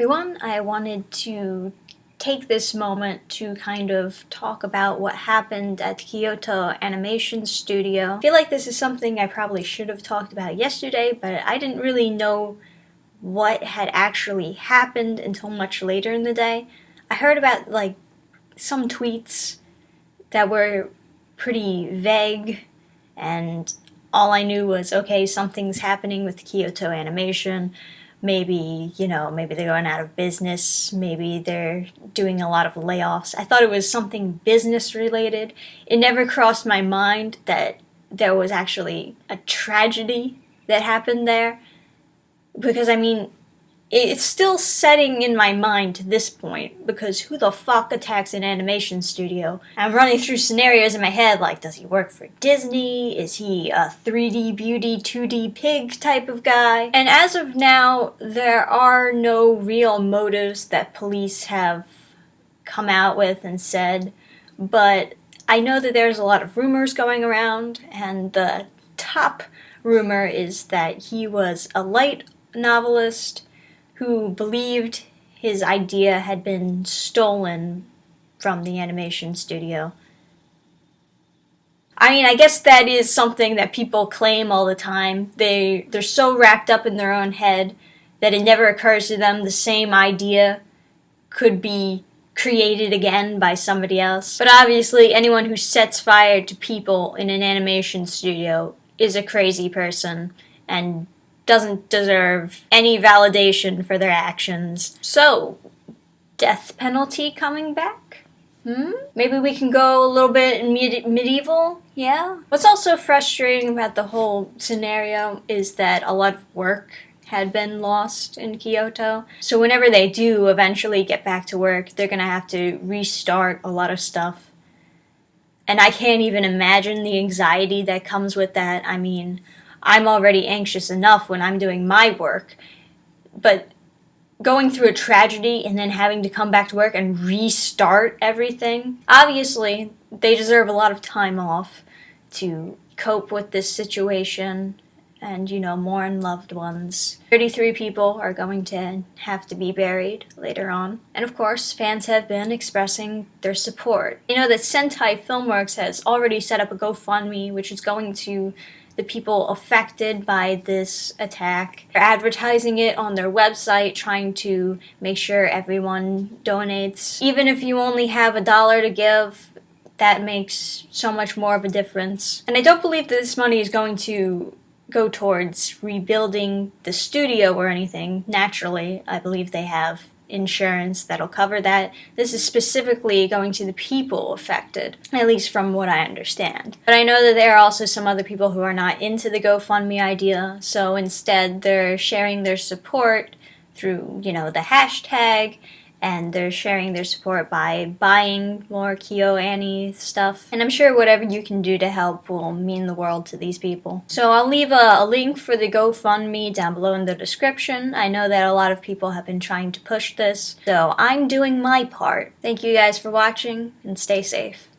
everyone. I wanted to take this moment to kind of talk about what happened at Kyoto Animation Studio. I feel like this is something I probably should have talked about yesterday, but I didn't really know what had actually happened until much later in the day. I heard about some tweets that were pretty vague, and all I knew was, okay, something's happening with Kyoto Animation. Maybe they're going out of business. Maybe they're doing a lot of layoffs. I thought it was something business related. It never crossed my mind that there was actually a tragedy that happened there. Because, it's still setting in my mind to this point, because who the fuck attacks an animation studio? I'm running through scenarios in my head like, does he work for Disney? Is he a 3D beauty, 2D pig type of guy? And as of now, there are no real motives that police have come out with and said, but I know that there's a lot of rumors going around, and the top rumor is that he was a light novelist who believed his idea had been stolen from the animation studio. I guess that is something that people claim all the time. They're so wrapped up in their own head that it never occurs to them the same idea could be created again by somebody else. But obviously, anyone who sets fire to people in an animation studio is a crazy person and doesn't deserve any validation for their actions. So, death penalty coming back? Maybe we can go a little bit medieval? Yeah? What's also frustrating about the whole scenario is that a lot of work had been lost in Kyoto. So whenever they do eventually get back to work, they're gonna have to restart a lot of stuff. And I can't even imagine the anxiety that comes with that. I'm already anxious enough when I'm doing my work, but going through a tragedy and then having to come back to work and restart everything, obviously they deserve a lot of time off to cope with this situation and, mourn loved ones. 33 people are going to have to be buried later on. And of course, fans have been expressing their support. You know that Sentai Filmworks has already set up a GoFundMe, which is going to the people affected by this attack. They're advertising it on their website, trying to make sure everyone donates. Even if you only have $1 to give, that makes so much more of a difference. And I don't believe that this money is going to go towards rebuilding the studio or anything. Naturally, I believe they have insurance that'll cover that. This is specifically going to the people affected, at least from what I understand. But I know that there are also some other people who are not into the GoFundMe idea, so instead they're sharing their support through, the hashtag, and they're sharing their support by buying more Kyoani stuff. And I'm sure whatever you can do to help will mean the world to these people. So I'll leave a link for the GoFundMe down below in the description. I know that a lot of people have been trying to push this, so I'm doing my part. Thank you guys for watching, and stay safe.